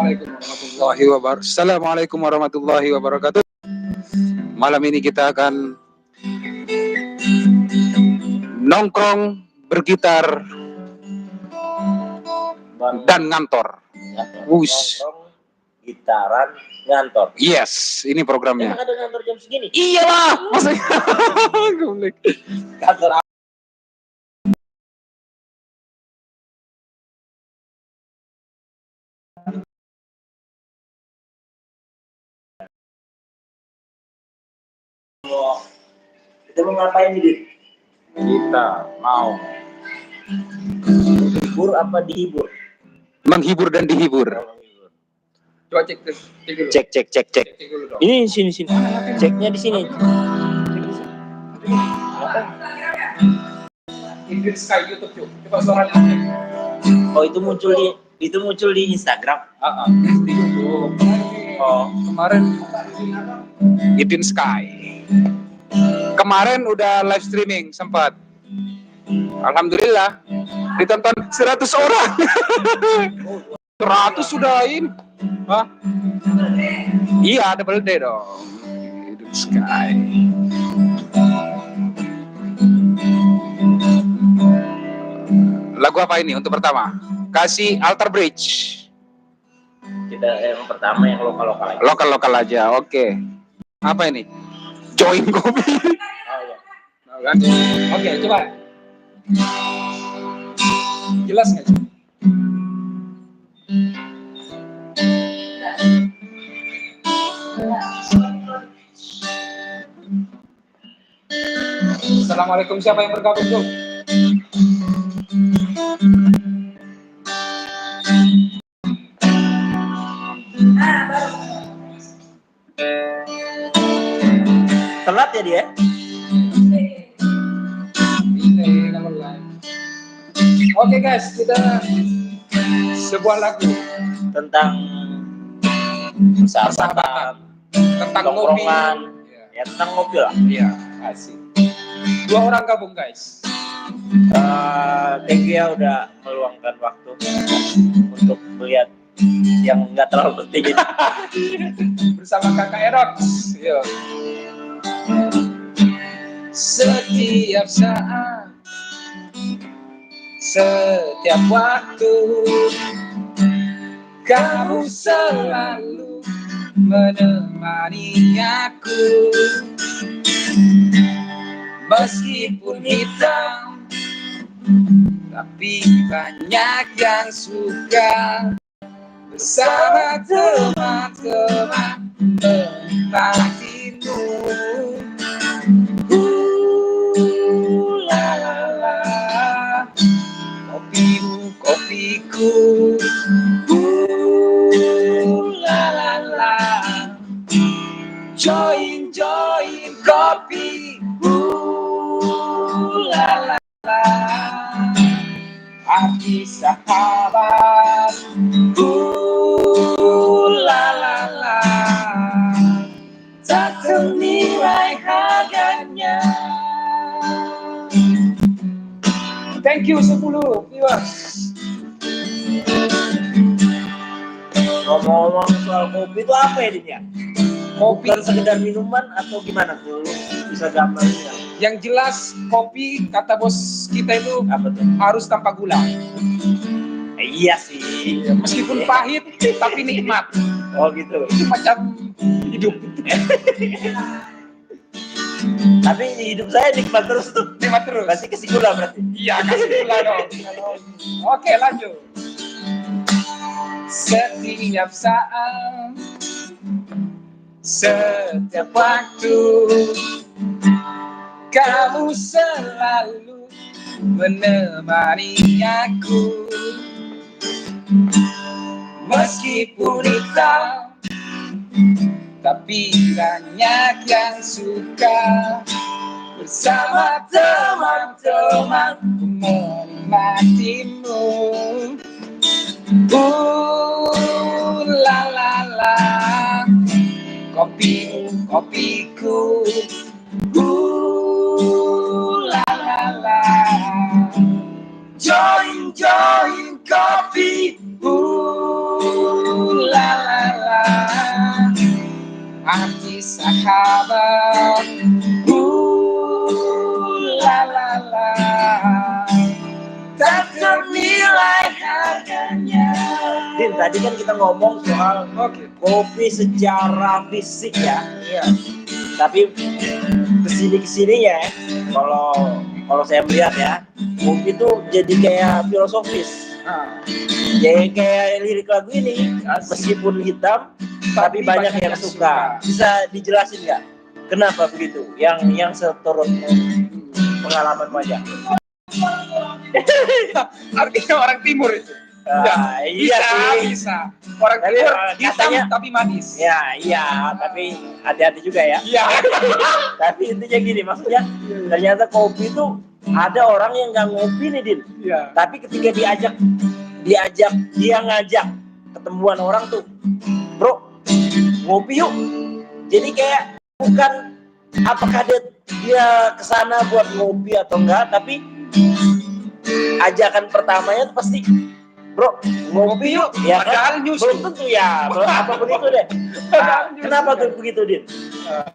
Assalamualaikum warahmatullahi wabarakatuh. Malam ini kita akan nongkrong, bergitar, dan ngantor. Wush. Nongkrong, gitaran, ngantor. Yes, ini programnya. Emang ada ngantor jam segini? Iyalah, maksudnya. Kantor kita mau ngapain nih? Kita mau menghibur apa dihibur? menghibur dan dihibur. Coba cek dulu. Cek. Cek dulu dong. Ini sini. Ceknya di sini. Inggris Sky YouTube yuk. Coba suaranya. Oh, itu muncul di Instagram. Di YouTube. Oh, Kemarin Itin Sky. Kemarin udah live streaming sempat. Alhamdulillah ditonton 100 orang. 100 sudah ini. Hah? Iya, double D dong. Itin Sky. Lagu apa ini untuk pertama? Kasih Alter Bridge. kita yang pertama yang lokal aja. Lokal aja, oke. Apa ini? Join kopi. Oh iya. Oke, coba. Jelas nggak? Assalamualaikum, siapa yang bergabung tuh? Telat ya dia? Oke guys, kita sebuah lagu Tentang persahabatan, tentang ngopi. tongkrongan, ya tentang ngopi lah. Iya, asik. 2 orang gabung guys. Thank you ya udah meluangkan waktu untuk melihat yang nggak terlalu penting ini. Bersama Kakak Erok. Yuk. Setiap saat, setiap waktu, kamu selalu menemani aku. Meskipun hitam, tapi banyak yang suka. Bersama teman-teman menikmatimu. La la la, kopiku. La la la, join kopi. La la la, arti sahabat. La la la, tak ternilai harganya. Thank you 10 viewers. Ngomong-ngomong soal kopi itu apa ya dia? Kopi Bukan sekedar minuman atau gimana tuh? Bisa gambarnya? yang jelas, kopi kata bos kita itu Apa tuh? harus tanpa gula. Iya sih. Meskipun pahit tapi nikmat. Oh gitu. Itu macam hidup. Tapi di hidup saya nikmat terus tuh. Nikmat terus. Kasih gula berarti. Iya, kasih gula dong. Oke, lanjut. Setiap saat, setiap waktu, kamu selalu menemani aku. Meskipun hitam, tapi banyak yang suka. Bersama teman-teman menikmatimu. La la la, kopiku. La la la, join kopi. La sahabat. La la la. Tak ternilai harganya. Din, tadi kan kita ngomong soal Oke. kopi secara fisik ya. Iya. Tapi kesini-kesininya ya, kalau saya melihat ya, kopi itu jadi kayak filosofis. Nah, Jadi kayak lirik lagu ini, meskipun hitam, tapi banyak yang suka. Bisa dijelasin nggak? Kenapa begitu? Yang seturut pengalaman aja. artinya orang timur itu. Iya sih. Bisa. Orang Tapi, timur hitam katanya- tapi manis. Ya, iya, tapi hati-hati juga ya. Iya. Tapi intinya gini, maksudnya ternyata kopi itu ada orang yang nggak ngopi nih, Din. Iya. Tapi ketika dia ngajak ketemuan orang tuh, bro, ngopi yuk. Jadi kayak bukan apakah dia kesana buat ngopi atau enggak, tapi ajakan pertamanya tuh pasti, bro, ngopi yuk. Ya Padahal kan? nyusu. Belum tentu ya, belum apapun itu deh. Nah, kenapa tuh begitu, Din?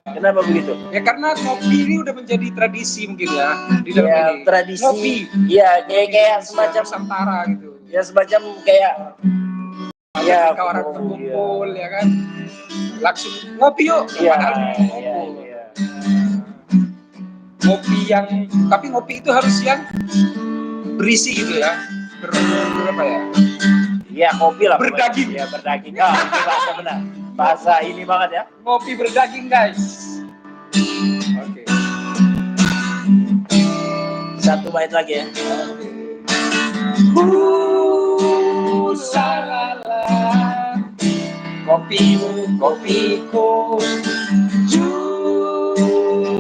Kenapa begitu? Ya karena kopi ini udah menjadi tradisi mungkin ya di dalam Ya, ini. tradisi. Ngopi. Ya, kayak semacam Nusantara gitu. ya semacam kayak ya Ketika orang berkumpul ya kan. Langsung ngopi yuk. Iya, Padahal iya, iya. ngopi yang tapi ngopi itu harus yang berisi gitu ya. Berapa ya? Iya, kopi lah. Berdaging. Iya, berdaging. Oh, itu bahasa benar. Bahasa ini banget ya. Ngopi berdaging, guys. Oke. Satu bait lagi ya. Salala, kopimu, kopiku,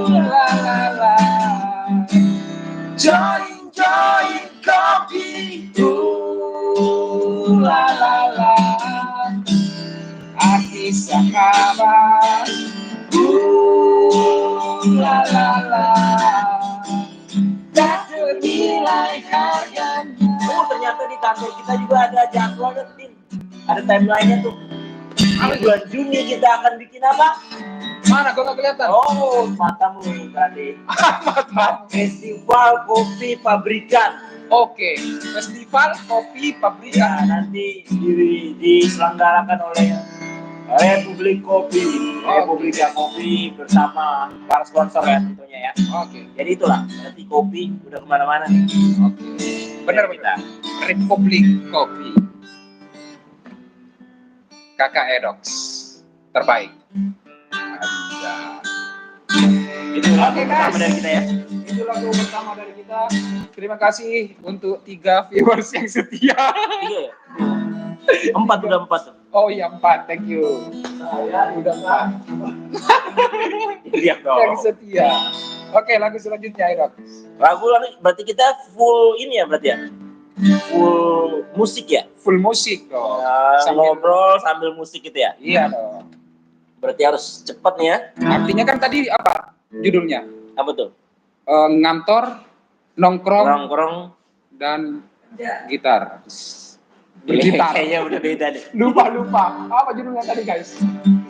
la la la, join kopiku, la la la, arti sahabat, la la la, tak ternilai harganya. Oh, ternyata di kantor kita juga ada jadwalnya, Tin. Ada timeline-nya tuh. Bulan Juni kita akan bikin apa? Mana kok nggak kelihatan? Oh, matamu tadi. Festival Kopi Pabrikan. Oke, festival kopi Ya, pabrikan. nanti diselenggarakan oleh Republik Kopi, Republika Kopi bersama para sponsor ya tentunya ya. Oke, Jadi itulah, nanti kopi udah kemana-mana nih. oke. Benar kita. Republik Kopi. Kakak Edox terbaik. Ada. Itu lagu Oke, pertama guys. dari kita ya. Itu lagu pertama dari kita. Terima kasih untuk 3 viewers yang setia. Iya ya. Empat tuh. Oh iya 4, thank you. Udah 4 Lihat yang dong. setia. Oke, lagu selanjutnya Edox. Lagu berarti kita full ini ya berarti ya. Full musik ya. Full musik dong. Ngobrol sambil musik gitu ya. Iya dong. Berarti harus cepet nih ya. Artinya kan tadi apa judulnya? Apa tuh? Ngantor, nongkrong, Nongkrong. dan gitar. Bergitar. Kayaknya udah beda deh. Lupa. Apa judulnya tadi guys?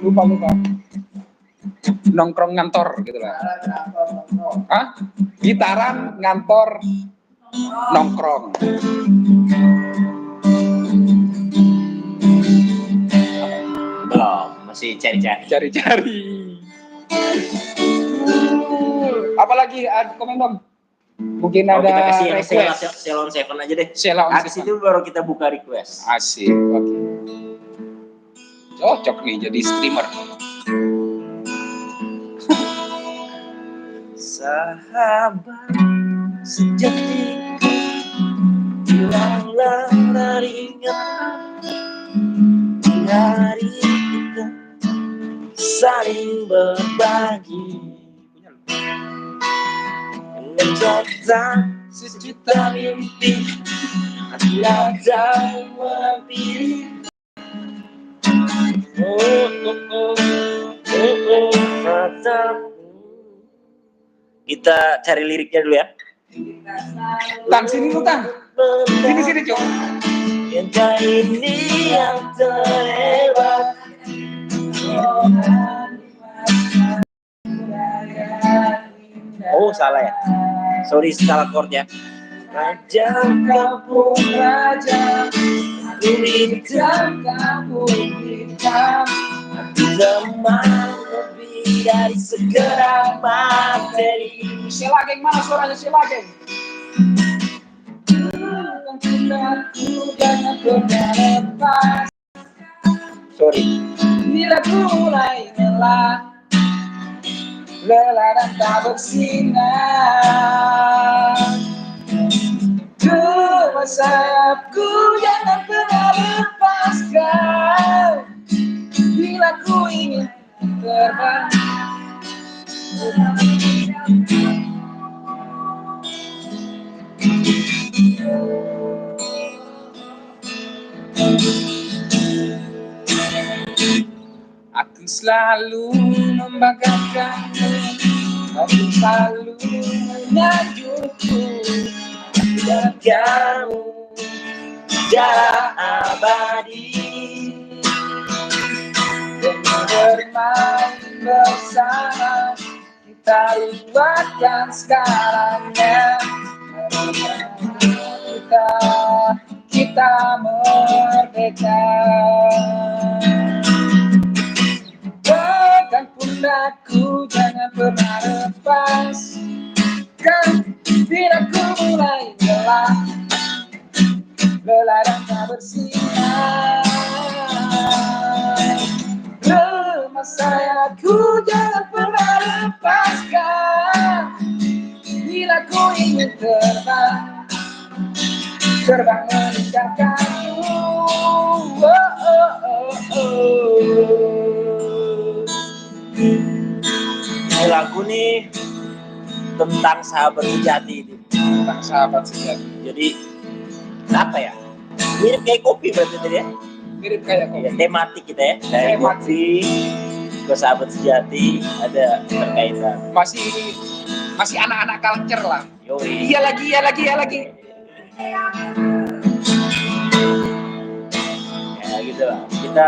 Lupa. Nongkrong ngantor gitu lah. Hah? Gitaran, ngantor, nongkrong. Belum, masih cari-cari. Cari-cari. Apalagi komen dong. Mungkin Oh, ada kita kasih yang request. Ceylon Seven aja deh. Sheila on Abis Seven. itu baru kita buka request. Asik. Oke. Cocok nih jadi streamer. Sahabat sejati, hilanglah dari ingatan di hari kita saling berbagi. Mencoba sejuta mimpi, tiada mati. Kita cari liriknya dulu ya. Tang sini lu Tang. Sini Cok. Cinta ini yang terhebat. Oh salah ya. Sorry salah chord ya. Raja kampung raja, hitam kampung hitam, zaman lebih dari segala materi. Sheila geng, mana suaranya Sheila geng? Aku jangan pernah lepas. Sorry. Bila ku mulai lelah, lelah dan tak bersinar. Cuma sayapku jangan pernah lepaskan. Bila ku ingin terbang. Aku selalu membanggakanmu, aku selalu menyanjungmu. Dan kamu sejarah abadi. Demi bermain bersama, kita lupakan segalanya. Kita merdeka. Pegang pundakku, jangan pernah lepas. Kan bila ku mulai lelah, lelah dan tak bersinar. Lemah sayapku jangan pernah lepaskan. Bila ku ingin terbang, terbang meninggalkanmu. Oh, oh, oh, oh. Ini lagu nih tentang sahabat sejati ini. Tentang sahabat sejati. Jadi apa ya? Mirip kayak kopi berarti tadi ya. Mirip kayak Ya, kopi. tematik kita ya. Dari Tematik. kopi ke sahabat sejati ada terkaitan. Masih anak-anak culture lah. Yoi. Iya lagi. Ya gitu lah. Kita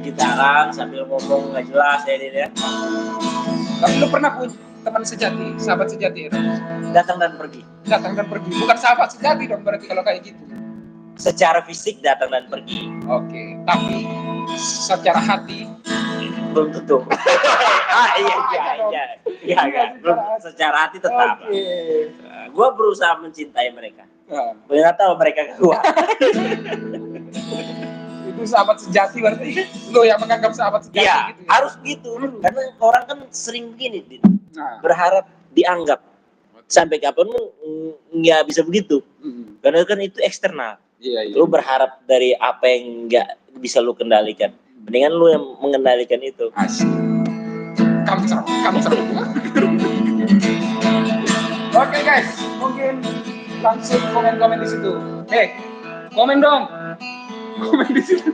gitaran sambil ngomong nggak jelas ya Din ya. Tapi lu pernah punya teman sejati, sahabat sejati ya? Datang dan pergi. Datang dan pergi. Bukan sahabat sejati dong berarti kalau kayak gitu. Secara fisik datang dan pergi. Oke, tapi secara hati Belum tentu. Iya kan. Belum secara hati tetap. Oke. Gue berusaha mencintai mereka. Nah, Nggak tahu mereka gua. itu sahabat sejati berarti lo yang menganggap sahabat sejati Iya, gitu ya? harus begitu. Karena orang kan sering begini, Din. Nah, Berharap dianggap. Sampai kapan nggak bisa begitu. Karena kan itu eksternal. iya. Lu berharap dari apa yang nggak bisa lu kendalikan. Mendingan lu yang mengendalikan itu. Asik. Kamu seru. Oke guys, mungkin langsung komen-komen di situ. Komen dong. Komen di situ.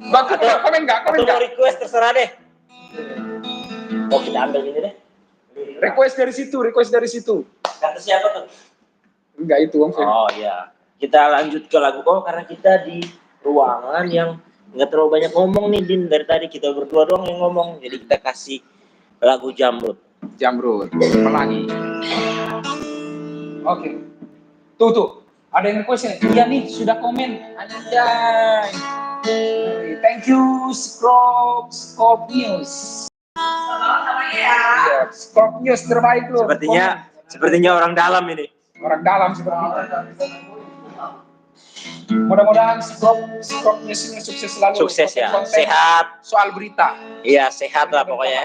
Bantu komen nggak? Atau mau request terserah deh. Mau kita ambil ini deh. Request dari situ. Kata siapa tuh? Enggak itu Om. Oh iya. Kita lanjut ke lagu. Oh karena kita di ruangan yang nggak terlalu banyak ngomong nih Din. Dari tadi kita berdua doang yang ngomong. Jadi kita kasih lagu Jamrud. Pelangi. Oke. Tuh. Ada yang request ya? Iya nih, sudah komen. Anjay. Thank you, Scorp News. Iya, Scorp News terbaik loh. Sepertinya orang dalam ini. Orang dalam seperti itu. Mudah-mudahan Scorp News ini sukses selalu. Sukses ya. Konten-konten Sehat. soal berita. Iya sehat lah pokoknya.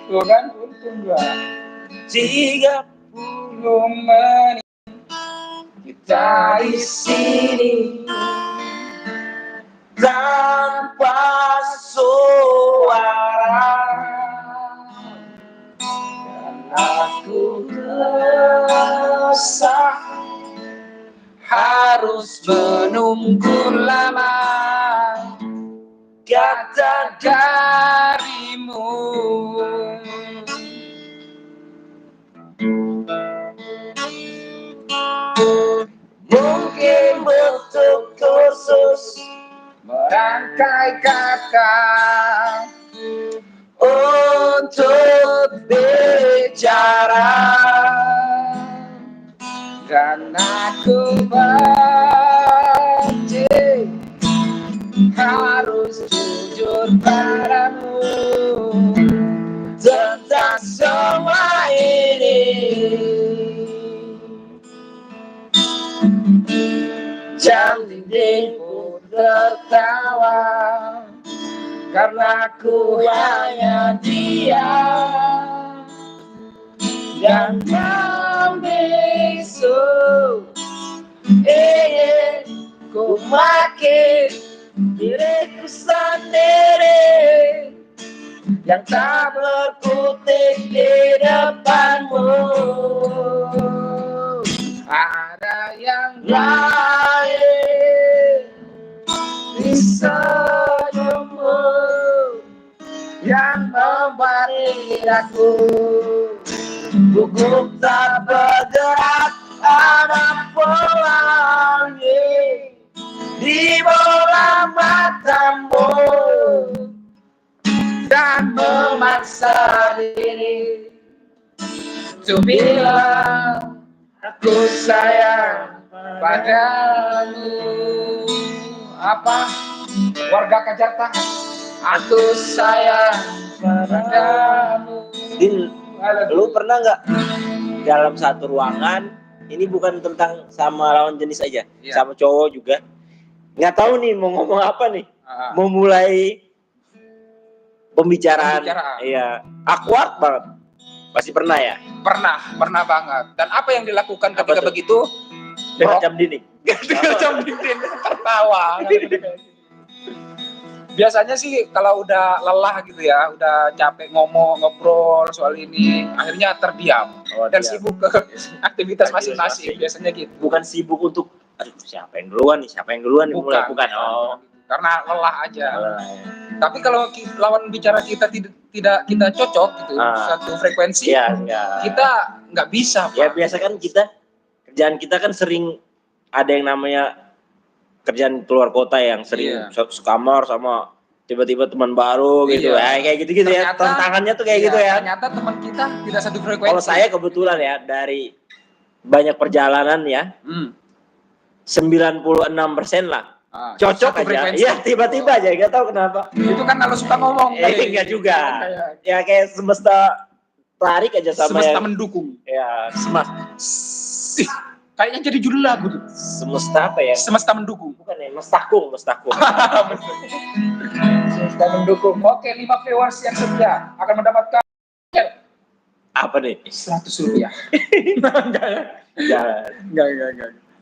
Tuh kan, untung gua. 30 menit kita di sini tanpa suara dan aku resah harus menunggu lama kata darimu. Mungkin butuh kursus merangkai kata bicara dan aku benci harus jujur padamu tentang semua ini. Jam dinding pun tertawa karena ku hanya diam dan membisu. Ku makin diriku sendiri yang tak berkutik di depanmu. Ada yang lain di senyummu yang membuat lidahku gugup tak bergerak. Ada pelangi di bola matamu dan memaksa diri untuk bilang aku sayang padamu. Apa? Warga Kajarta, aku sayang padamu. Din, lu pernah nggak dalam satu ruangan, ini bukan tentang sama lawan jenis aja, Iya. sama cowok juga, nggak tahu nih mau ngomong apa nih, mau mulai pembicaraan. Iya, awkward banget, pasti pernah ya. Pernah banget. Dan apa yang dilakukan Apa ketika tuh? begitu? Dengan jam dinding. Jam dinding tertawa. Biasanya sih kalau udah lelah gitu ya, udah capek ngobrol soal ini, akhirnya terdiam dan diam. sibuk ke aktivitas masing-masing. Biasanya gitu. Bukan sibuk untuk, aduh siapa yang duluan nih, mulai. Bukan. Oh, Karena lelah aja. lelah ya. Tapi kalau lawan bicara kita tidak kita cocok gitu, satu frekuensi, Iya, enggak. kita nggak bisa. Ya Pak. biasa kan kerjaan kita kan sering ada yang namanya kerjaan keluar kota yang sering sekamar sama tiba-tiba teman baru gitu. Iya. Kayak gitu-gitu ya. Tantangannya tuh kayak gitu ya. Ternyata teman kita tidak satu frekuensi. Kalau saya kebetulan ya dari banyak perjalanan ya, 96% lah cocok satu aja. frekuensi. Iya, tiba-tiba aja, nggak tahu kenapa. Itu kan kalau suka ngomong. Enggak juga. Ya kayak semesta tarik aja sama semesta yang, mendukung. ya Kayaknya jadi judul lagu tuh. semesta apa ya? Semesta mendukung. Bukan ya, mestakung. Semesta mendukung. Oke, 5 viewers yang setia akan mendapatkan Apa nih? 100 rupiah. Enggak.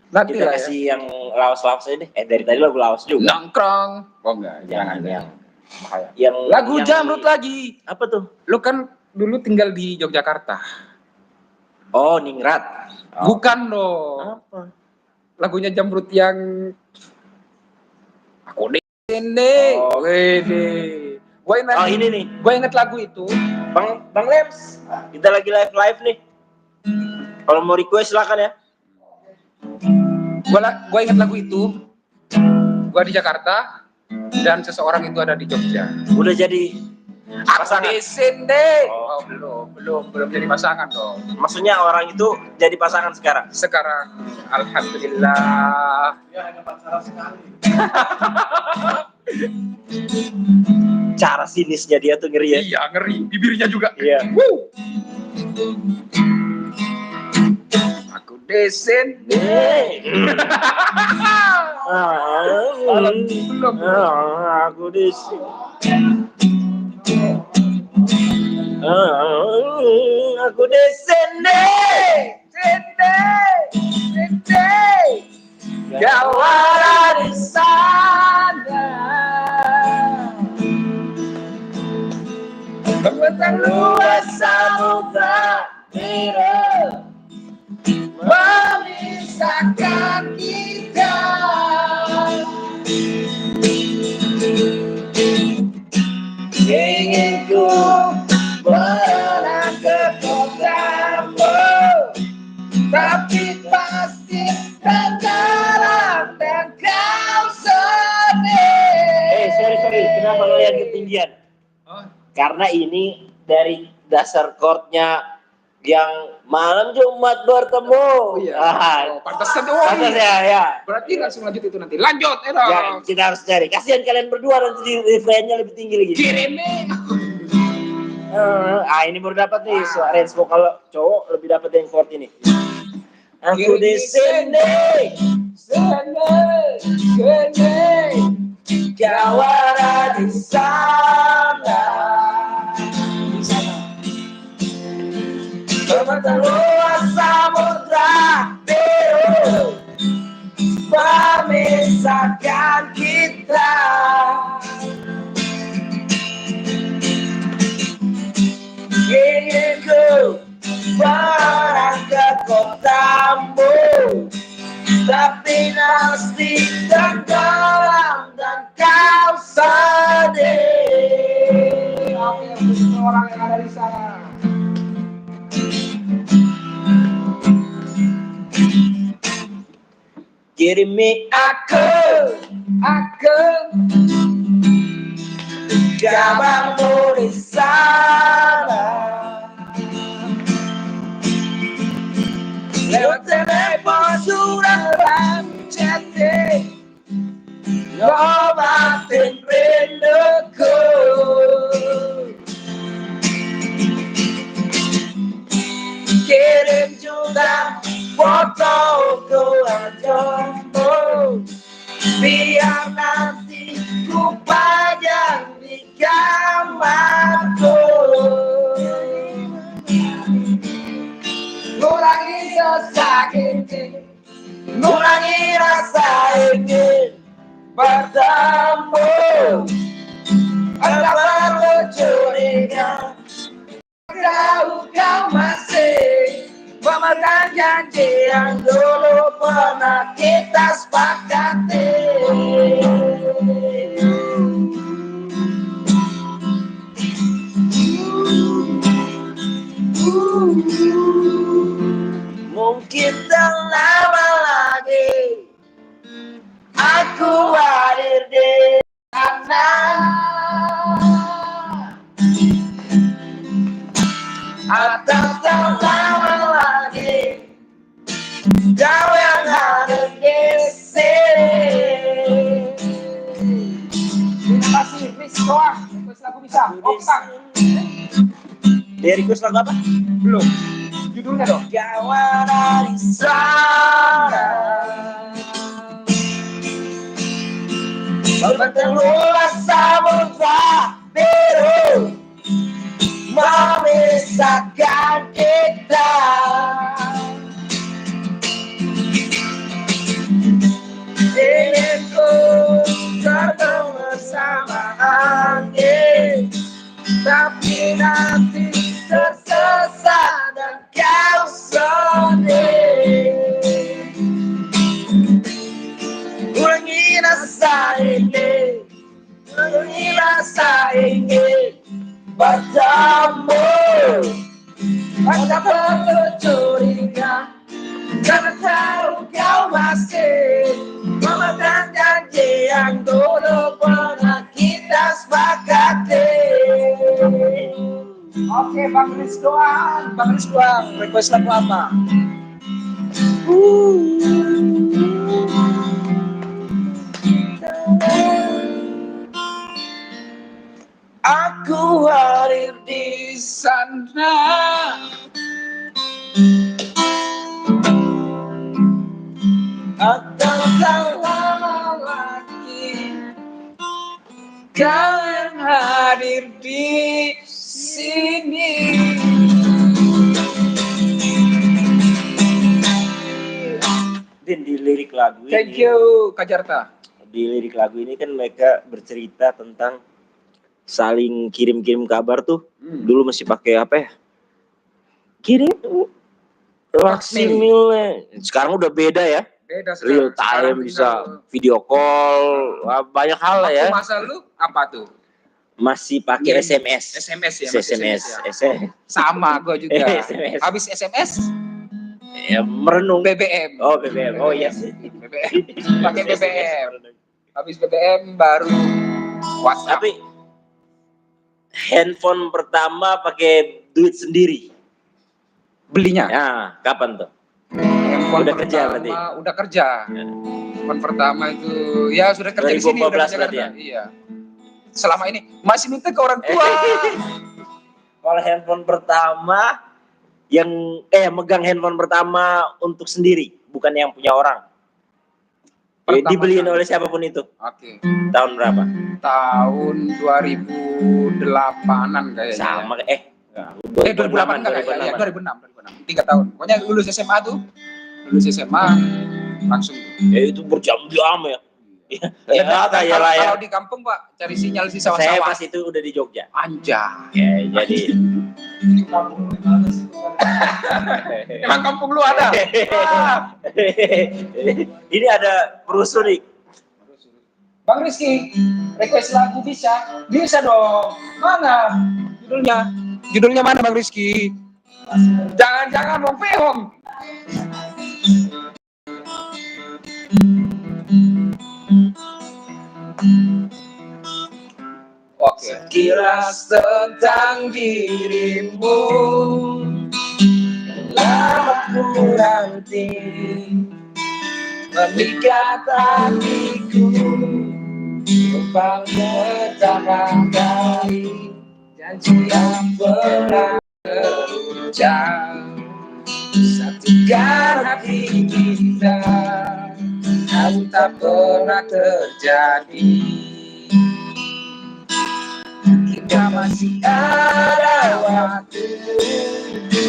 Nanti Kita lah ya. kasih yang lawas-lawas aja deh. Dari tadi lagu lawas juga. Nongkrong. Oh enggak, jangan yang bahaya. yang Lagu yang Jamrut lagi. apa tuh? Lu kan dulu tinggal di Yogyakarta. Oh, Ningrat. Bukan dong. Apa? Lagunya Jamrut yang aku ini. Oh. Wede. Gua ingat, Oh, ini nih. Gua ingat lagu itu. Bang Lems. Kita lagi live nih. Kalau mau request silakan ya. Gua ingat lagu itu. Gua di Jakarta dan seseorang itu ada di Jogja. Udah jadi pasangan. Di sini. Oh. Belum jadi pasangan dong. Maksudnya orang itu jadi pasangan sekarang. Sekarang alhamdulillah. Cara sinisnya dia tuh ngeri ya. Iya, ngeri. Bibirnya juga. Iya. Woo. Aku di sini. Belum. Aku di sini. Aku di sini. Kau ada di sana. Membentang luas samudra biru memisahkan kita. Ingin ku berenang ke kotamu, tapi pasti tenggelam dan kau sedih. Sorry, kenapa ngeliat ketinggian? Oh, Karena ini dari dasar chordnya yang malam Jumat bertemu. Pantesan tuh. Pantas ya. Berarti langsung lanjut itu nanti. Lanjut, Ya, kita harus cari. Kasihan kalian berdua nanti di refrainnya lebih tinggi lagi. Kirimin. Ini baru dapat nih range vokal cowok lebih dapat yang chord ini. Aku di sini, kau ada di sana. Terbentang luas samudra biru memisahkan kita. Ingin ku berangkat kotamu, tapi nasi tenggelam dan kau sedih. Oke, untuk semua orang yang ada di sana. Kirimi aku kabarmu di sana. Lewat telepon sudah chatting, ngobatin rinduku. Kirim juga fotoku wajahmu, biar nanti ku pajang di kamarku. Ngurangi sesak ini, ngurangi rasa ingin bertemu. Apa perlu curiga, kau masih memegang janji yang dulu pernah kita sepakati. Mungkin tak lama lagi aku hadir di sana. Atau tak lama lagi kau yang ada di sini. Terima kasih, Miss Doang. Request lagu bisa. Oksang. Dari request lagu apa? Belum. Judulnya dong. Kau ada di sana. Terbentang luas samudra biru memisahkan kita. Ingin ku terbang bersama angin, tapi nanti tersesat dan kau sedih. Ulangi rasa ini, ulangi rasa ingin bertemu. Ada perlu curiga, karena tahu kau masih memegang janji yang dulu pernah kita sepakati. Oke, Bang Riz doang. Request lagu apa? Aku hadir di Sana. atau tak lama lagi Kau yang hadir di sini. Dan di lirik lagu ini, Thank you, Kak Jarta. di lirik lagu ini kan mereka bercerita tentang saling kirim-kirim kabar tuh. Dulu masih pakai apa ya? Kirim faksimile. Sekarang udah beda ya. Beda Real sekarang. time bisa video call, banyak hal lah ya. Waktu masa lu apa tuh? Masih pakai SMS. SMS ya, masih SMS. ya. Sama gue juga. SMS. Habis SMS Ya merenung. BBM. Oh BBM. Oh iya sih. BBM. Pakai BBM. Habis BBM baru WhatsApp. Tapi handphone pertama pakai duit sendiri. Belinya. Ya, kapan tuh? Handphone Udah kerja pertama, berarti? Udah kerja. Handphone pertama itu ya sudah kerja di sini. 2014 Udah kerja berarti ya? Iya. Selama ini masih minta ke orang tua. Kalau handphone pertama yang megang handphone pertama untuk sendiri, bukan yang punya orang. Dibeliin Pertama oleh siapapun itu. Oke. Tahun berapa? Tahun 2008-an kayaknya. Sama 2008 enggak ya? 2006. 3 tahun. Pokoknya lulus SMA tuh. Lulus SMA langsung. Ya itu berjam-jam ya. Ya, Kalau di kampung Pak cari sinyal sih Saya sawah-sawah. pas itu udah di Jogja. Anjay. Ya, jadi Emang kampung lu ada? Ini ada perusuh nih. Bang Rizky, request lagu bisa? Bisa dong. Mana? Judulnya mana Bang Rizky? Jangan-jangan Bang Peong. Oke. Sekilas tentang dirimu, lama ku nanti memikat hatiku, numpang pertama kali janji yang pernah terucap, satukan hati kita, namun tak pernah terjadi. Jika masih ada waktu,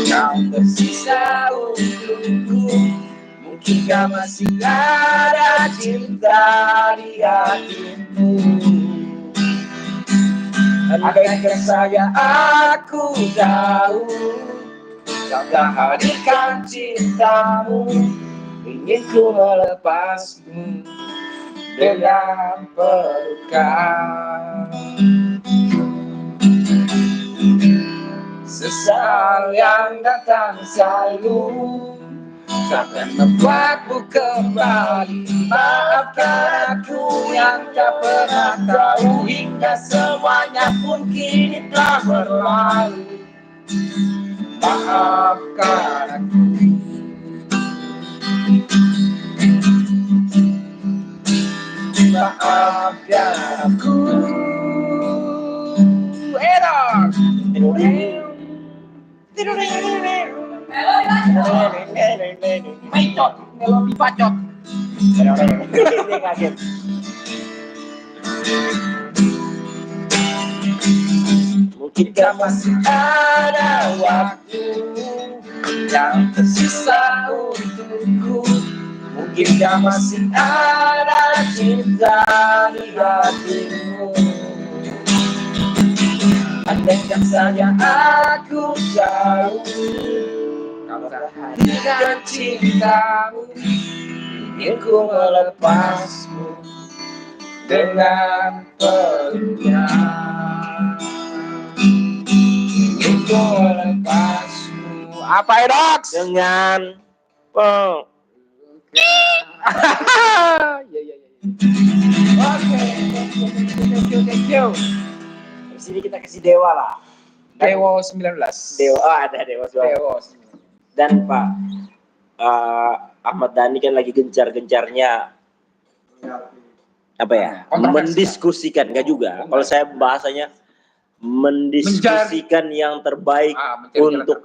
kau tersisa untukku. Mungkinkah masih ada cinta di hatimu? Andaikan saja aku tahu kau tak hadirkan cintamu, ingin ku melepasmu dengan pelukan. Sesal yang datang selalu takkan membuatmu kembali. Maafkan aku yang tak pernah tahu, hingga semuanya pun kini telah berlalu. Maafkan aku. Maafkan aku. Enak. Bacot, melodi bacot. Ini kaget. Mungkinkah masih ada waktu yang tersisa untukku? Mungkinkah masih ada cinta di hatimu? Andaikan saja aku tahu kau tak hadirkan cintamu, ingin ku melepasmu dengan peluknya. Ingin ku melepasmu. Apa Edox? Dengan Ya. Oke. Thank you. di sini kita kasih dewa lah. Dewo 19. Ada dewa. Dewo. Dan Pak Ahmad Dhani kan lagi gencar-gencarnya apa ya? Mendiskusikan, enggak juga. Kalau saya bahasanya mendiskusikan yang terbaik untuk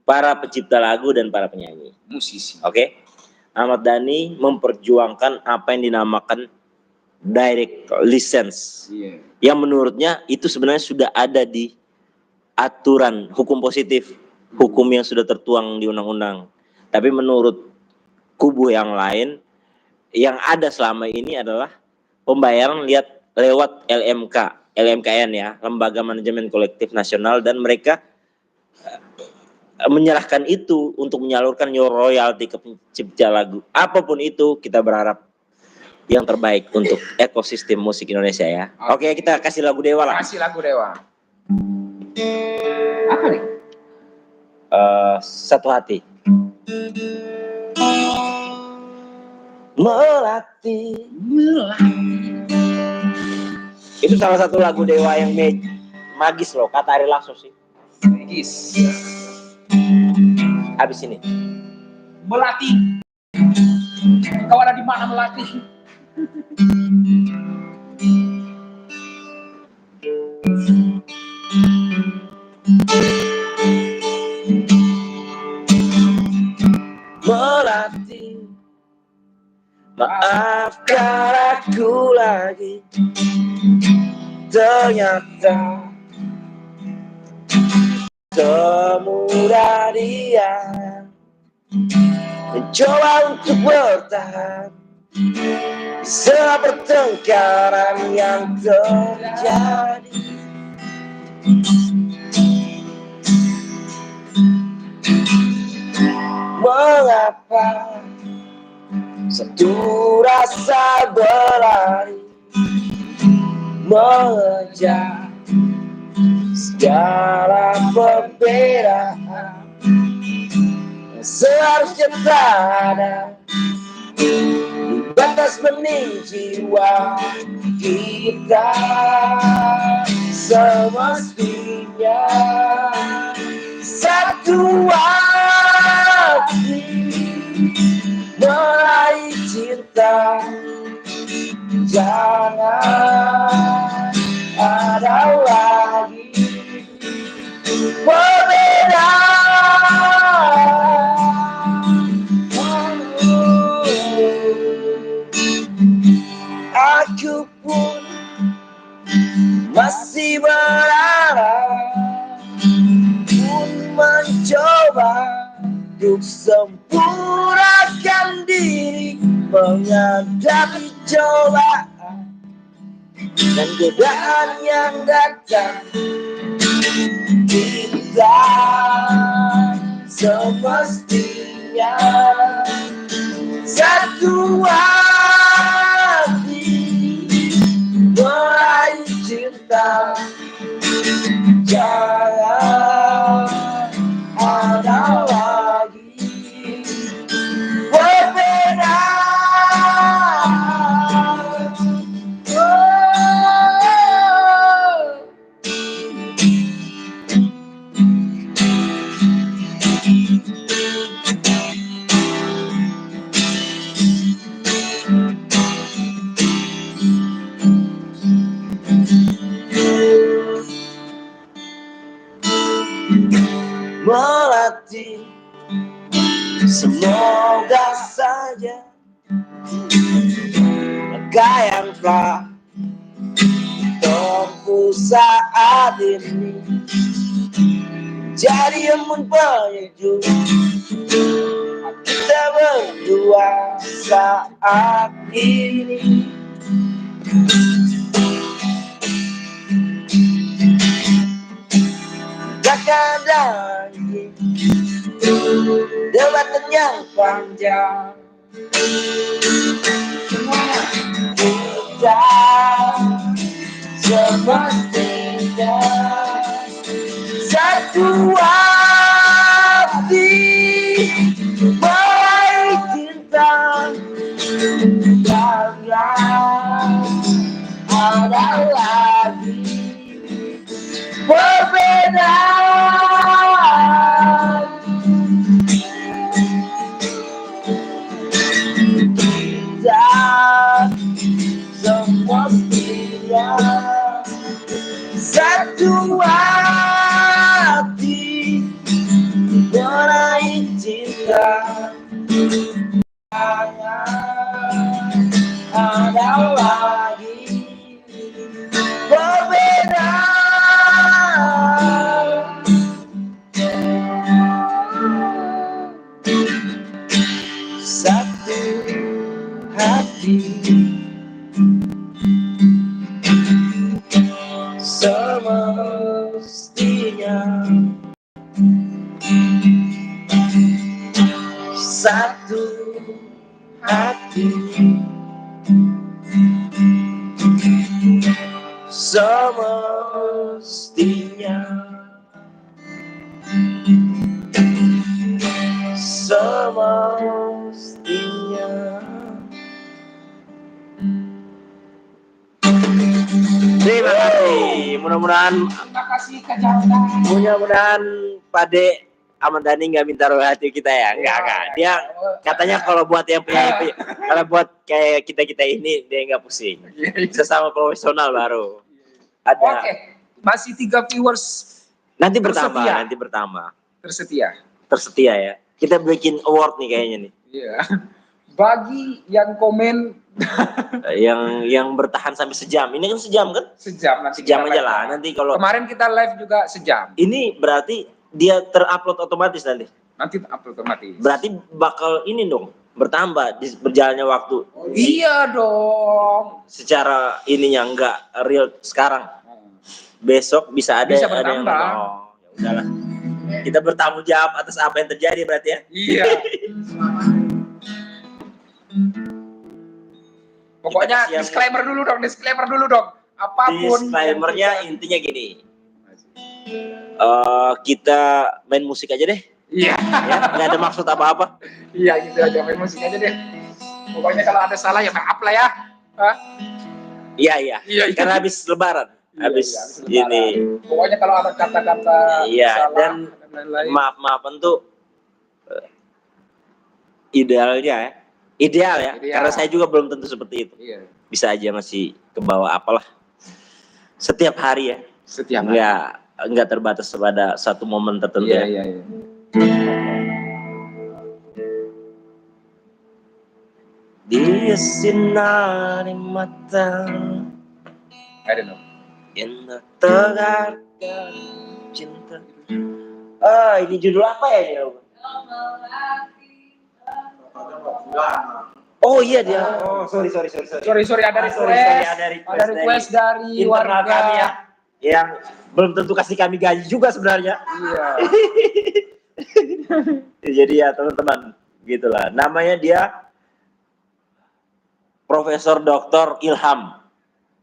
para pencipta lagu dan para penyanyi, musisi. Oke. Ahmad Dhani memperjuangkan apa yang dinamakan direct license. Yang menurutnya itu sebenarnya sudah ada di aturan hukum positif, hukum yang sudah tertuang di undang-undang. Tapi menurut kubu yang lain, yang ada selama ini adalah pembayaran lewat LMKN ya, Lembaga Manajemen Kolektif Nasional, dan mereka menyerahkan itu untuk menyalurkan royalti ke pencipta lagu. Apapun itu, kita berharap yang terbaik untuk ekosistem musik Indonesia ya. Oke, kita kasih lagu Dewa lah. Kasih lagu Dewa. Apa nih? Satu Hati. Melatih. Itu salah satu lagu Dewa yang magis loh, kata Ari Lasso sih. Regis. Habis ini. Melati. Kau ada di mana Melati? Melati, maafkan aku lagi. Ternyata semudah dia mencoba untuk bertahan di semua pertengkaran yang terjadi. Mengapa satu rasa berlari mengejar segala perbedaan yang seharusnya tak ada di batas benih jiwa kita. Semestinya satu hati meraih cinta. Jangan ada lagi perbedaan. Aku pun masih berharap, pun mencoba untuk sempurnakan diri, menghadapi cobaan dan godaan yang datang. Kita semestinya satu hati meraih cinta. Jangan ada lagi perbedaan. Melati, semoga saja langkah yang telah tempuh saat ini jadi embun penyejuk kita berdua saat ini. Takkan lagi debatan yang panjang. Kita semestinya satu hati meraih cinta. Jangan ada lagi perbedaan. Kita semestinya satu hati meraih cinta. Jangan ada lagi perbedaan. Satu hati semestinya satu hati semestinya semestinya. Terima kasih. mudah-mudahan Terima kasih Kak Jalda. mudah-mudahan Pak De Ahmad Dhani nggak minta royalti kita ya, enggak. Dia katanya kalau buat yang penyanyi, kalau buat kayak kita ini dia nggak pusing. Sesama profesional baru. Ada. Oke, masih 3 viewers Nanti bertambah, tersetia. nanti bertambah. tersetia. Ya. Kita bikin award nih kayaknya nih. Iya. Bagi yang komen yang bertahan sampai sejam. Ini kan sejam kan? sejam nanti Sejam kita aja live. lah. Nanti kalau Kemarin kita live juga sejam. ini berarti dia terupload otomatis nanti. Nanti upload otomatis. Berarti bakal ini dong bertambah di berjalannya waktu. Iya dong. Secara ininya enggak real sekarang. Besok bisa ada Bisa ada yang bertambah. oh, ya udahlah. Kita bertanggung jawab atas apa yang terjadi berarti ya. Iya. Pokoknya Kita siap. disclaimer dulu dong. Apapun. Disclaimernya intinya gini. Kita main musik aja deh. Iya. Ya, nggak ada maksud apa-apa. Iya, gitu aja main musik aja deh. Pokoknya kalau ada salah ya maaf lah ya. Hah? Iya. Iya. Karena habis lebaran. Habis Iya, ini. Pokoknya kalau ada kata-kata Iya, salah dan lain-lain. maaf-maafan tuh idealnya ya. Ideal ya. Ideal. Karena saya juga belum tentu seperti itu. Iya. Bisa aja masih ke bawah apalah. Setiap hari ya. Setiap hari. Enggak terbatas pada satu momen tertentu ya. Iya. Dia sinari mata I don't know. yang tertegarkan cinta. Ini judul apa ya ini? Oh iya dia. Oh sorry. Sorry ada request. Sorry, Ada request dari internal warga kami ya. Yang belum tentu kasih kami gaji juga sebenarnya. Iya. Jadi ya teman-teman, gitulah. Namanya dia Profesor Dr. Ilham.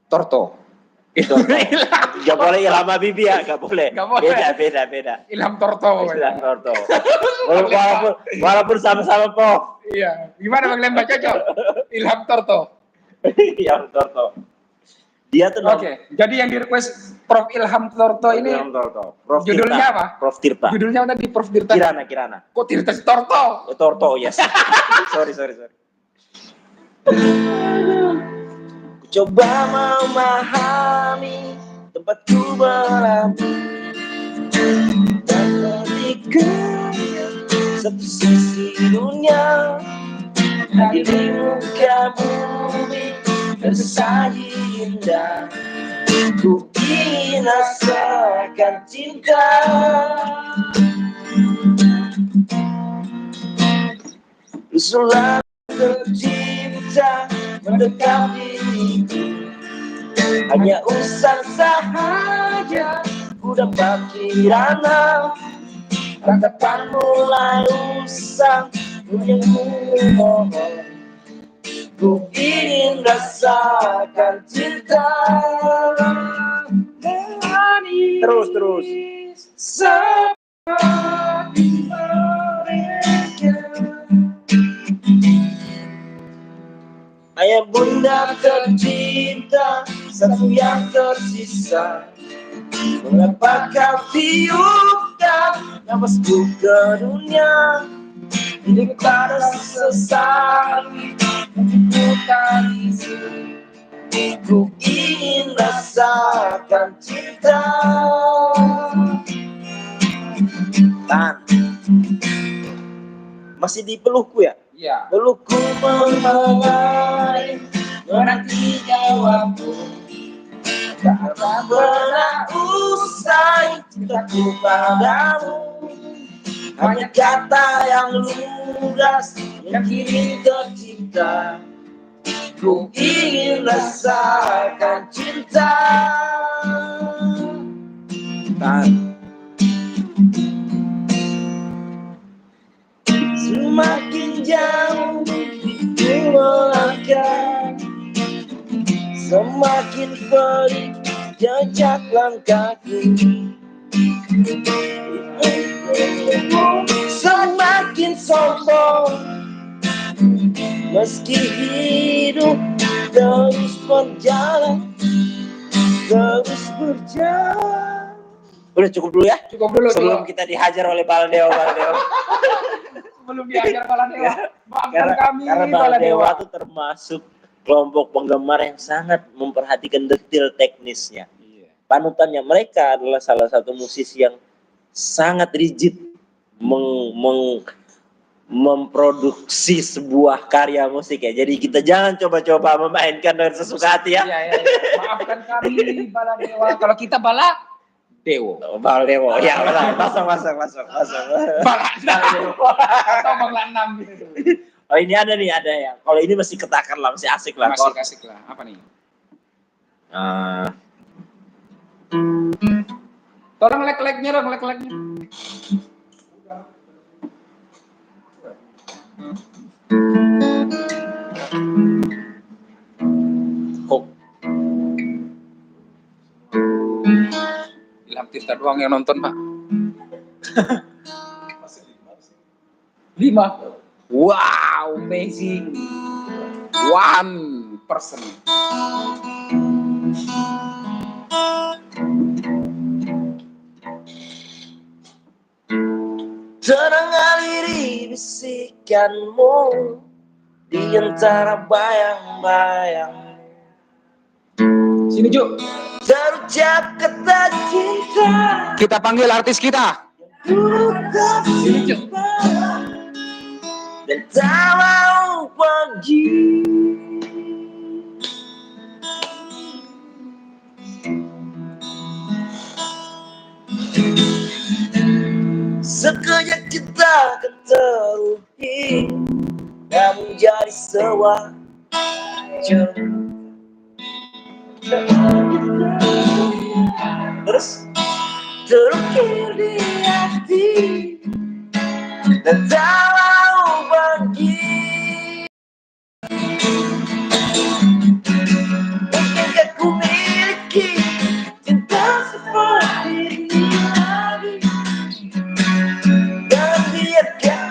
Torto. Itu. Gak boleh Ilham Habibie ya, gak boleh. Gak boleh. Beda. Ilham Torto. Ilham Torto. Walaupun sama-sama po. Iya. Gimana Bang Lemba cocok? Ilham Torto. Ilham Torto. Dia tuh Oke. Jadi yang di request Prof Ilham Torto ini Ilham Torto. Prof judulnya Tirta. apa? Prof Tirta. Judulnya tadi Prof Tirta. Kirana. Kok Tirta si Torto? Torto, yes. sorry. Ku coba memahami tempatku berlabuh dan ketika satu sisi dunia di muka bumi tersaji indah. Ku ingin rasakan cinta. Usulan tercipta mendekat diriku, hanya usah sahaja ku dapat kirana. Tatapan mulai usang yang mohon, ku ingin rasakan cinta. Terus seperti mereka. Ayah bunda tercinta, satu yang tersisa. Mengapa kau tiupkan nafasku ke dunia? Ini pada sesali ku tangisi. Ku ingin rasakan cinta. Masih di pelukku ya? Iya. Pelukku mengenai menanti jawabku. Tak akan pernah usai cintaku padamu. Hanya kata yang lugas yang kini tercipta. Ku ingin rasakan cinta. Semakin jauh ku melangkah, semakin pedih jejak langkahku. Semakin sombong meski hidup terus berjalan, terus berjalan. Udah cukup dulu ya. Cukup dulu Sebelum dulu. kita dihajar oleh Baladewa. Sebelum diajar Baladewa. Maafkan Karena kami Baladewa Baladewa. itu termasuk kelompok penggemar yang sangat memperhatikan detail teknisnya. Iya. Panutannya mereka adalah salah satu musisi yang sangat rigid memproduksi sebuah karya musik ya. Jadi kita jangan coba-coba memainkan dengan sesuka hati ya. Iya, iya, iya. Maafkan kami Baladewa. Kalau kita Bala Dewo. Baladewa. Ya, masuk. Bala Dewo. Atau Bangla 6 gitu. Oh ini ada ya. Kalau ini masih ketakan lah, masih asik lah. Masih asik lah. Apa nih? Tolong lek-leknya dong, lek-leknya. Kok Ilham Tirta doang yang nonton, Pak. 5. Wow, amazing. 1%. tenang aliri bisikanmu di antara bayang-bayang. Sini, Ju. Terucap kata cinta. Kita panggil artis kita. Sini, Ju. Dan tak mau pergi. Sekejap kita akan teruji dan menjadi sebuah terus terukir di hati dan tak mau pergi. Mungkinkah ku miliki cinta seperti ini lagi? Dan biarkan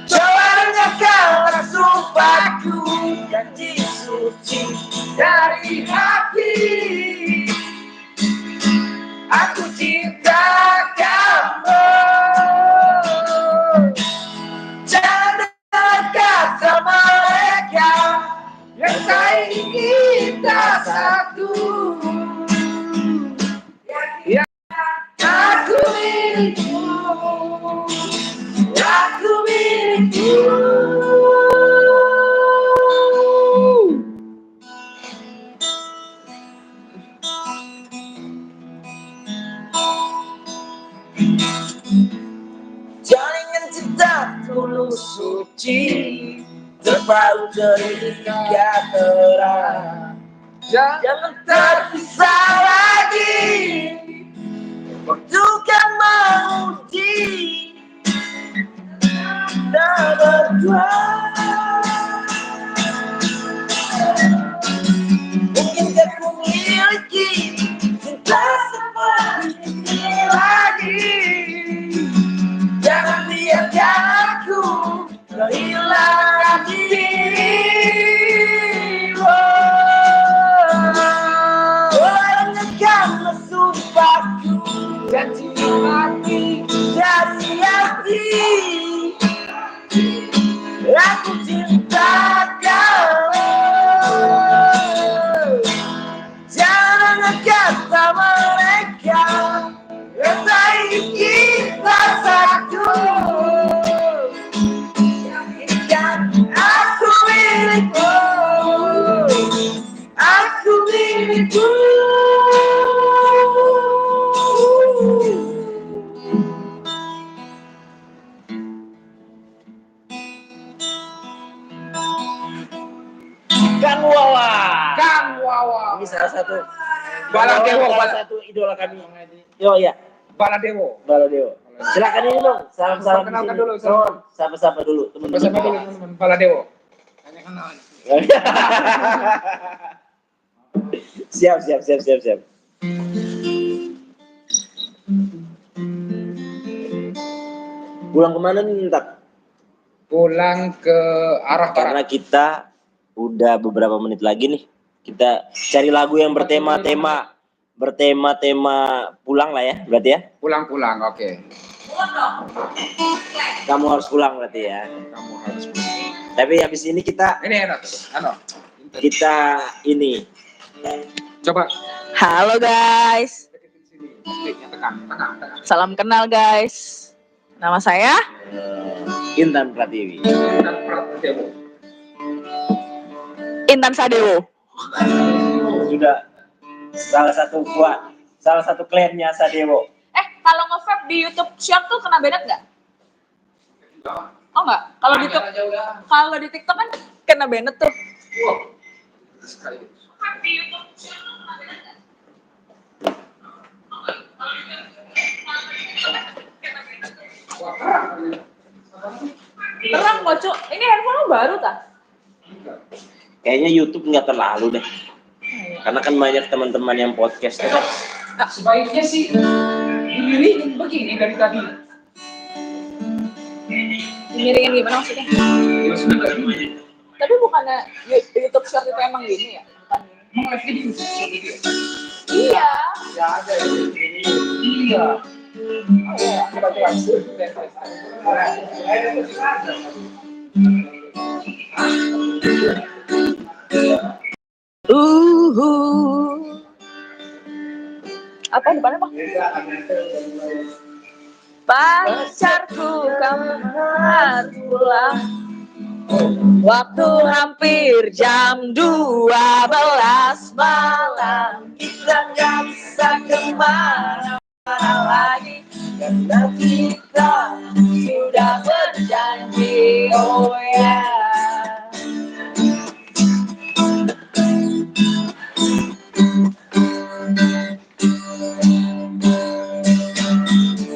coba dengarkanlah sumpahku, janji suci dari hati. Aku cinta kamu. Jangan dengar kata mereka yang tak ingin kita satu. Ya, aku milikmu. Aku milikmu. Jaringan cinta tulus suci terpaut dari tiga terang. Jangan terpisah lagi. Waktu kan menguji kita berdua. Mungkinkah ku miliki cinta seperti ini lagi? Jangan biarkan aku kehilangan dirimu. Dengarkanlah sumpahku, janji hati dari hati. Aku cinta kamu. Jangan kata mereka yang tak ingin kita satu. Ingat aku milikmu. Aku milikmu. Kang Wawa. Kang Wawa. Ini salah satu Baladewa, salah satu idola kami. Yo ya, Baladewa. Baladewa. Silakan ini dong, salam-salam. Perkenalkan di sini. dulu, salam. Sapa-sapa dulu teman-teman. Bersama dulu teman-teman Baladewa. Tanya kenal. Siap. Pulang kemana nih, Tak? pulang ke arah Karena barat. kita udah beberapa menit lagi nih. Kita cari lagu yang bertema-tema pulang lah ya, berarti ya. Pulang, oke. Kamu harus pulang berarti ya. Kamu harus pulang. Tapi habis ini kita Ini enak. ini Coba Halo guys, deketin sini. Kliknya tekan. salam kenal guys. Nama saya Intan Pratiwi. Intan Sadewo. Sudah salah satu kliennya Sadewo. Kalau nge-vape di YouTube Short tuh kena banned nggak? Oh nggak. Kalau di TikTok kan kena banned tuh. Wow. Sekali. Di YouTube Short tuh kena banned nggak? Terang kok, Cuk. Ini handphone lo baru tak? Kayaknya YouTube nggak terlalu deh. Karena kan banyak teman-teman yang podcast. Sebaiknya sih dimiringin begini dari tadi. Miringin gimana maksudnya? Tapi bukannya YouTube Short itu emang gini ya? Bukan gini. Emang live di YouTube. Iya. Ya ada ya. Iya. Oh iya. Coba. Apa depannya Pak? Pacarku kamu harus pulang. Waktu hampir jam 12 malam. Kita gak bisa kemana-mana lagi karena kita sudah berjanji. Oh ya.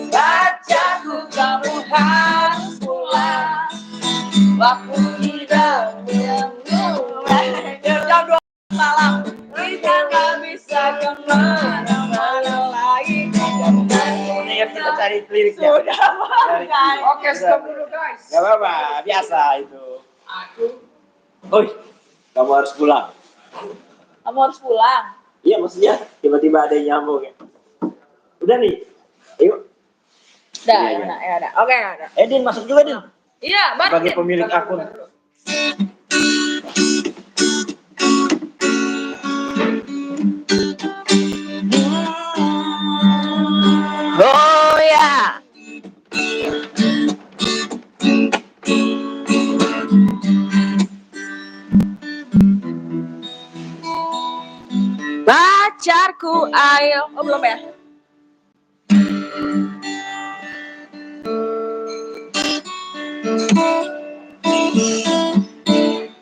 Pacarku kamu harus pulang. Waktu kita mulai jam 2 malam. Kita gak bisa kemana-mana lagi karena Kita cari liriknya. sudah berjanji. Oke, stop dulu guys. Gak apa-apa, biasa itu. Oi, kamu harus pulang. Kamu harus pulang. Iya, maksudnya tiba-tiba ada yang nyambung ya. Udah nih, yuk. Udah, Iya, iya. ya udah. Oke, ya udah. Din masuk juga Din. Iya, Sebagai bantu. pemilik akun. Oh ya. Pacarku ayo. Oh belum ya?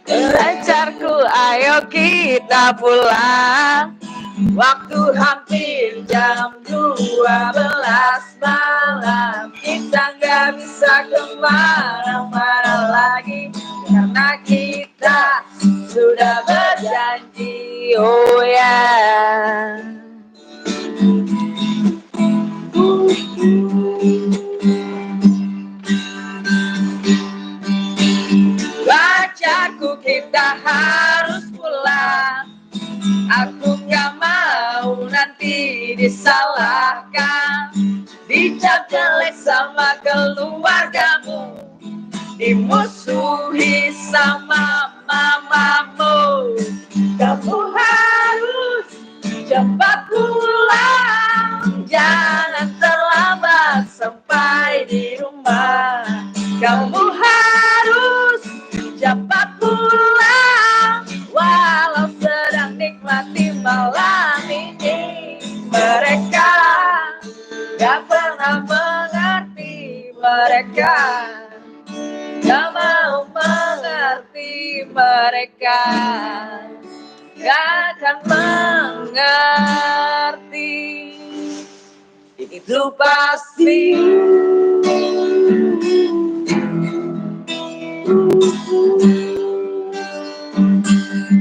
Pacarku ayo kita pulang. Waktu hampir jam 12 malam. Kita nggak bisa kemana-mana lagi karena kita sudah berjanji. Oh ya. Pacarku kita harus pulang. Aku gak mau nanti disalahkan, dicap jelek sama keluargamu, dimusuhi sama mamamu. Kamu harus cepat pulang, jangan terlambat sampai di rumah. Kamu harus cepat pulang, walau sedang nikmati malam ini. Mereka gak pernah mengerti, mereka gak mau mengerti, mereka gak akan mengerti. Itu pasti.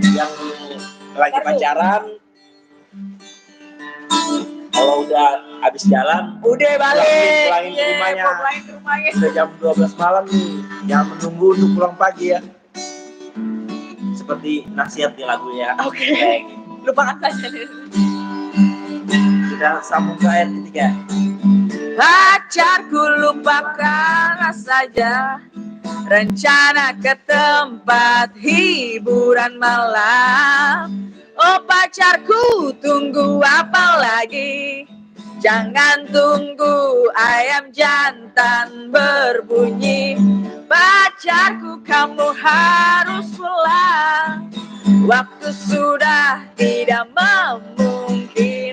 Yang lagi pacaran, kalau udah habis jalan, Udah balik. pulangin ke rumahnya. Pulangin ke rumahnya. Udah jam 12 malam nih. Jangan menunggu untuk pulang pagi ya. Seperti nasihat di lagunya. Oke. Kayak gitu. Lupakan saja. Kita sambung ke ayat ketiga. Pacarku lupakanlah saja rencana ke tempat hiburan malam. Oh pacarku tunggu apa lagi? Jangan tunggu ayam jantan berbunyi. Pacarku kamu harus pulang. Waktu sudah tidak memungkinkan.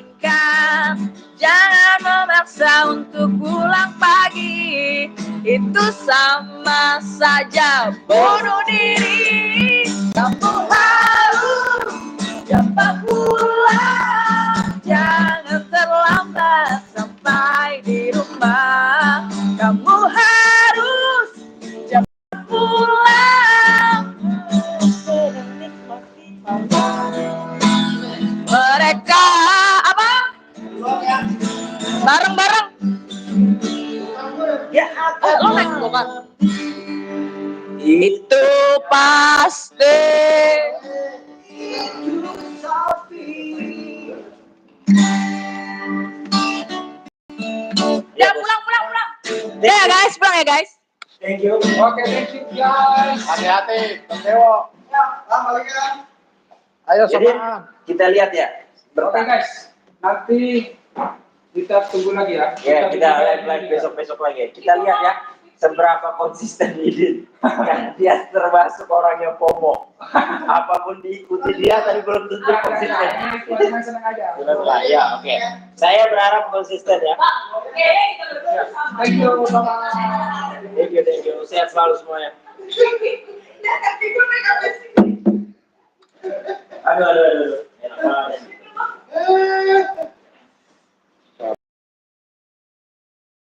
Jangan memaksa untuk pulang pagi. Itu sama saja bunuh diri. Kamu harus cepat pulang. Jangan terlambat sampai di rumah. Kamu harus cepat pulang. Mereka apa? Bareng-bareng. Ya, Lo naik bukan? Itu pasti. Ya pulang. Ya guys, pulang ya guys. Thank you. Oke, thank you guys. Hati-hati, Bang Dewo. Ayo Jadi semangat. kita lihat ya. Oke guys, nanti kita tunggu lagi ya. Ya, kita live besok-besok lagi. Kita lihat ya seberapa konsisten Didin. Kan dia termasuk orang yang FOMO. Apapun diikuti dia tadi belum tentu konsisten. Senang aja. Benar, ya, oke. Saya berharap konsisten ya. Thank you, bye-bye. Thank you. Sehat selalu semuanya. Aduh.